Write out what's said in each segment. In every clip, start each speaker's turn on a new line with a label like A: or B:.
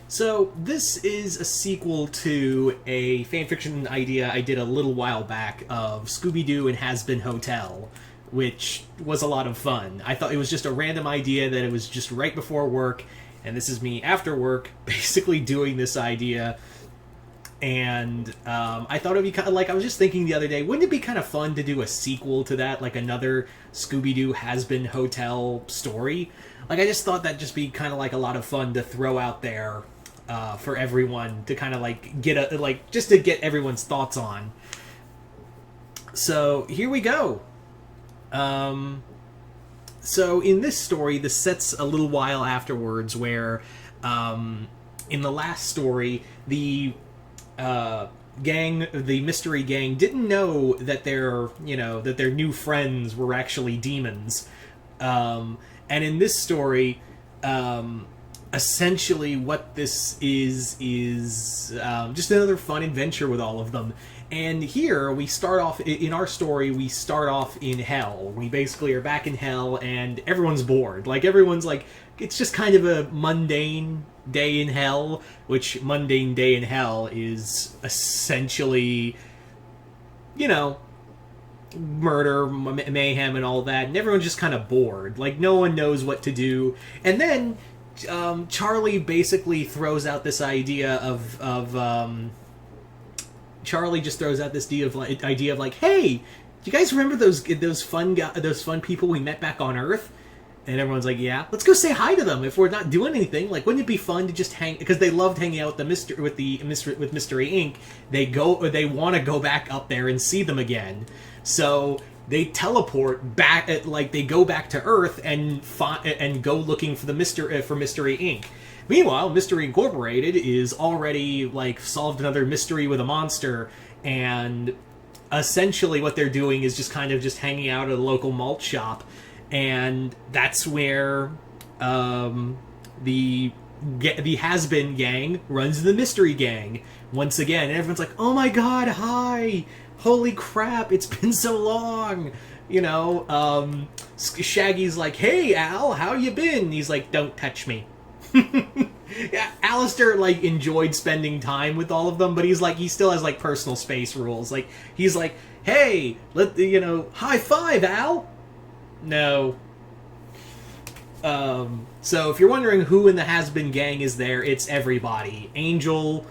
A: So, this is a sequel to a fanfiction idea I did a little while back of Scooby-Doo and Hazbin Hotel, which was a lot of fun. I thought it was just a random idea that it was just right before work, and this is me after work, basically doing this idea. And I thought it'd be kind of like, I was just thinking the other day, wouldn't it be kind of fun to do a sequel to that, like another Scooby-Doo Hazbin Hotel story? Like, I just thought that'd just be kind of like a lot of fun to throw out there for everyone to kind of like just to get everyone's thoughts on. So here we go. So in this story, this sets a little while afterwards, where in the last story, the mystery gang didn't know that their new friends were actually demons. And in this story, essentially what this is just another fun adventure with all of them. And here we start off in our story. We start off in hell. We basically are back in hell, and everyone's bored. Like, everyone's like, it's just kind of a mundane day in hell. Which mundane day in hell is essentially, murder, mayhem, and all that. And everyone's just kind of bored. Like, no one knows what to do. And then Charlie basically throws out this idea of Charlie just throws out this idea of like, hey, do you guys remember those fun people we met back on Earth? And everyone's like, yeah, let's go say hi to them. If we're not doing anything, like, wouldn't it be fun to just hang? Because they loved hanging out with Mystery Inc. They want to go back up there and see them again. So they teleport back, they go back to Earth and go looking for Mystery Inc. Meanwhile, Mystery Incorporated is already, solved another mystery with a monster, and essentially what they're doing is just kind of just hanging out at a local malt shop, and that's where the Hazbin gang runs the Mystery Gang once again, and everyone's like, oh my god, hi! Holy crap, it's been so long! Shaggy's like, hey, Al, how you been? And he's like, don't touch me. Yeah, Alistair enjoyed spending time with all of them, but he still has personal space rules. He's like, hey, high five, Al. No. So if you're wondering who in the Hazbin gang is there, it's everybody: Angel,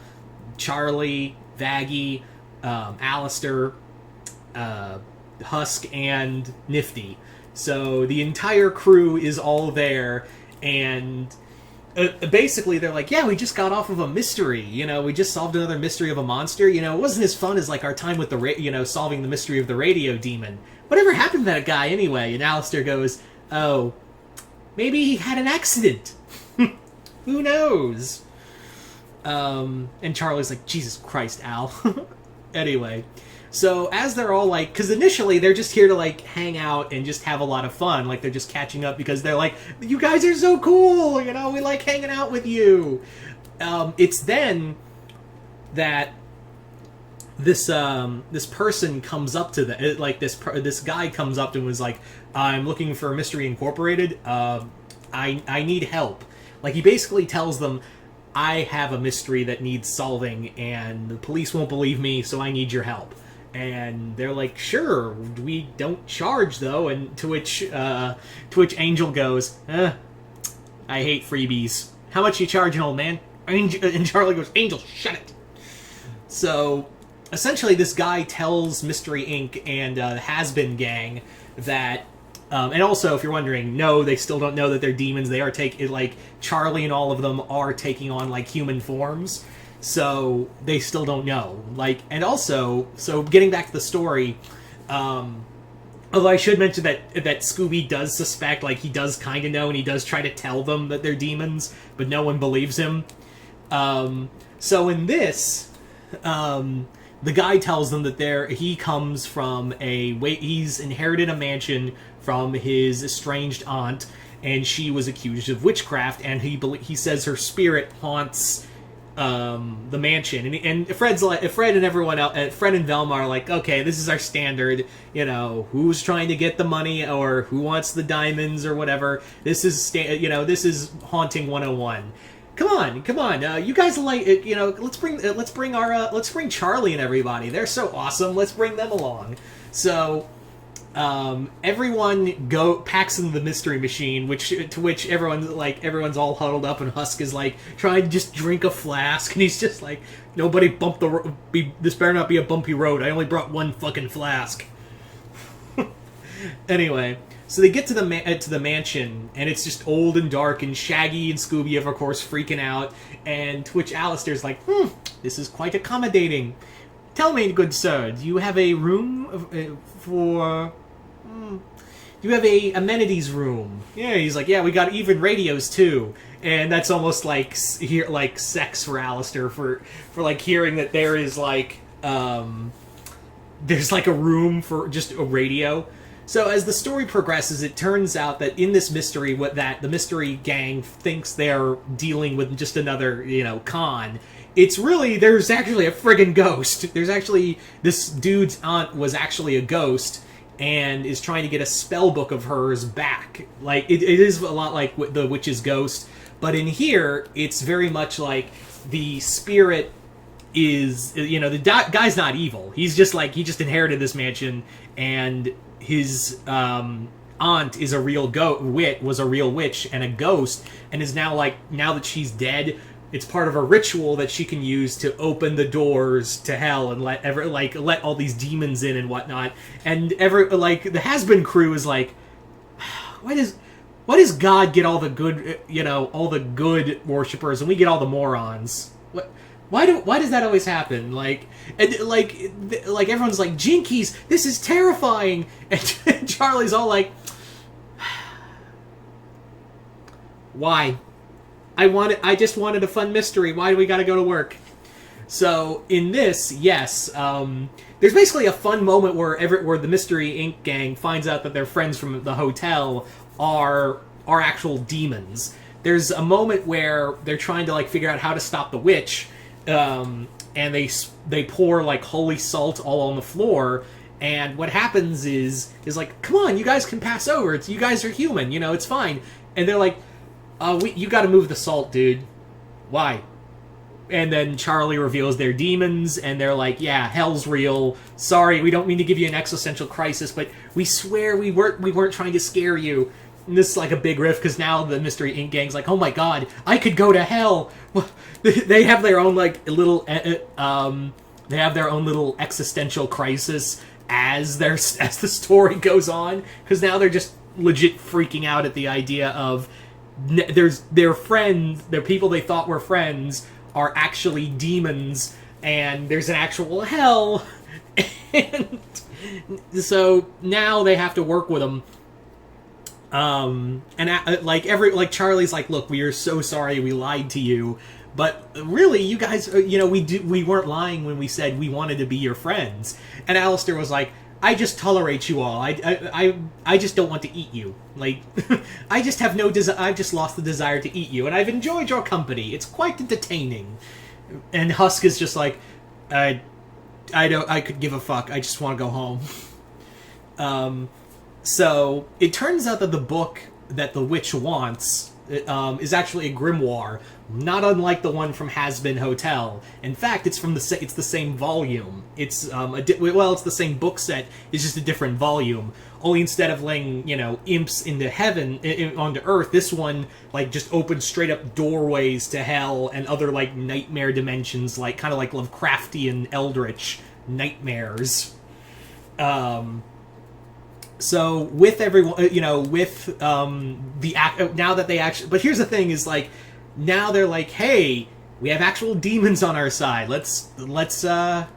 A: Charlie, Vaggie, Alistair, Husk, and Nifty. So the entire crew is all there, and basically they're like, yeah, we just got off of a mystery, we just solved another mystery of a monster, it wasn't as fun as our time with the solving the mystery of the radio demon. Whatever happened to that guy anyway? And Alistair goes, oh, maybe he had an accident. Who knows? And Charlie's like, Jesus Christ, Al. Anyway, so as they're all because initially they're just here to hang out and just have a lot of fun, they're just catching up because they're like, you guys are so cool, we like hanging out with you. It's then that this person comes up to this guy comes up to him and was like, I'm looking for Mystery Incorporated. I need help. He basically tells them, I have a mystery that needs solving, and the police won't believe me, so I need your help. And they're like, sure, we don't charge, though. And to which Angel goes, I hate freebies. How much you charging, old man? And Charlie goes, Angel, shut it. So, essentially, this guy tells Mystery Inc. and the Hazbin gang that, and also, if you're wondering, no, they still don't know that they're demons. They are Charlie and all of them are taking on, human forms. So they still don't know. And also, so getting back to the story, although I should mention that Scooby does suspect, he does kind of know, and he does try to tell them that they're demons, but no one believes him. So in this, the guy tells them that he comes from he's inherited a mansion from his estranged aunt, and she was accused of witchcraft, and he says her spirit haunts the mansion, and Fred and everyone else, Fred and Velma are like, okay, this is our standard, who's trying to get the money or who wants the diamonds or whatever. This is this is haunting 101. come on, you guys like it, let's bring Charlie and everybody. They're so awesome. Let's bring them along. So everyone packs in the mystery machine, to which everyone's all huddled up, and Husk is like trying to just drink a flask, and he's just like, nobody bump this better not be a bumpy road. I only brought one fucking flask. Anyway, so they get to the mansion, and it's just old and dark, and Shaggy and Scooby are, of course, freaking out, and to which Alistair's like, this is quite accommodating. Tell me, good sir, do you have a room for... Do you have a amenities room? Yeah, he's like, yeah, we got even radios, too. And that's almost like sex for Alistair, for like, hearing that there is, like, there's, like, a room for just a radio. So as the story progresses, it turns out that in this mystery, the mystery gang thinks they're dealing with just another, con. It's really, there's actually a friggin' ghost. There's actually, this dude's aunt was actually a ghost and is trying to get a spell book of hers back. Like, it is a lot like the witch's ghost, but in here, it's very much like the spirit is, the guy's not evil. He's just like, he just inherited this mansion, and his aunt is a real was a real witch and a ghost, and is now that she's dead, it's part of a ritual that she can use to open the doors to hell and let all these demons in and whatnot. And the Hazbin crew is like, why does God get all the good, all the good worshippers, and we get all the morons? Why does that always happen? Like everyone's like, Jinkies, this is terrifying, and Charlie's all like, why? I just wanted a fun mystery. Why do we gotta go to work? So in this, yes, there's basically a fun moment where the Mystery Inc. gang finds out that their friends from the hotel are actual demons. There's a moment where they're trying to figure out how to stop the witch. And they pour holy salt all on the floor, and what happens is like, come on, you guys can pass over. You guys are human, it's fine. And they're like, you got to move the salt, dude. Why? And then Charlie reveals they're demons, and they're like, yeah, hell's real. Sorry, we don't mean to give you an existential crisis, but we swear we weren't trying to scare you. And this is like a big riff, because now the Mystery Inc. gang's like, oh my god, I could go to hell. Well, they have their own little they have their own little existential crisis as the story goes on, because now they're just legit freaking out at the idea of their friends, their people they thought were friends, are actually demons, and there's an actual hell, and so now they have to work with them. Charlie's like, look, we are so sorry we lied to you, but really, you guys, we weren't lying when we said we wanted to be your friends. And Alistair was like, I just tolerate you all. I just don't want to eat you. Like, I just have no desire. I've just lost the desire to eat you, and I've enjoyed your company. It's quite entertaining. And Husk is just like, I could give a fuck. I just want to go home. So it turns out that the book that the witch wants is actually a grimoire, not unlike the one from Hazbin Hotel. In fact, it's the same volume. It's it's the same book set. It's just a different volume. Only instead of laying imps into heaven onto Earth, this one just opens straight up doorways to hell and other nightmare dimensions, kind of like Lovecraftian eldritch nightmares. So with everyone, with now that they actually, but here's the thing: is now they're like, hey, we have actual demons on our side. Let's now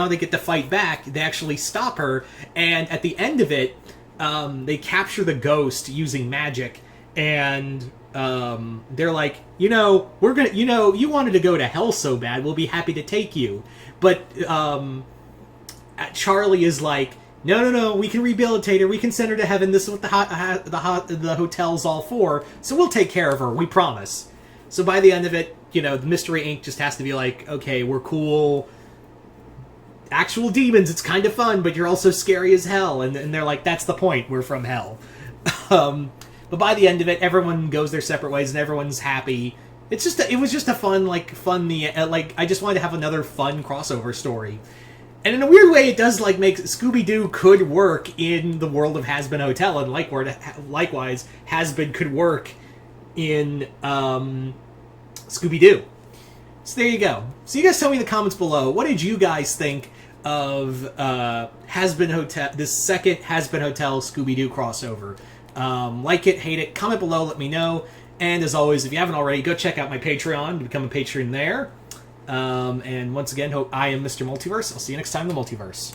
A: they get to fight back. They actually stop her, and at the end of it, they capture the ghost using magic, and they're like, we're gonna, you wanted to go to hell so bad, we'll be happy to take you, but Charlie is like, no, we can rehabilitate her, we can send her to heaven, this is what the hotel's all for, so we'll take care of her, we promise. So by the end of it, the Mystery Inc. just has to be like, okay, we're cool, actual demons, it's kind of fun, but you're also scary as hell, and they're like, that's the point, we're from hell. But But by the end of it, everyone goes their separate ways and everyone's happy. It was just a fun, like, I just wanted to have another fun crossover story. And in a weird way, it does, like, make Scooby-Doo could work in the world of Hazbin Hotel, and likewise, Hazbin could work in, Scooby-Doo. So there you go. So you guys tell me in the comments below, what did you guys think of Hazbin Hotel, this second Hazbin Hotel Scooby-Doo crossover? Like it, hate it, comment below, let me know. And as always, if you haven't already, go check out my Patreon to become a patron there. And once again, I am Mr. Multiverse. I'll see you next time in the Multiverse.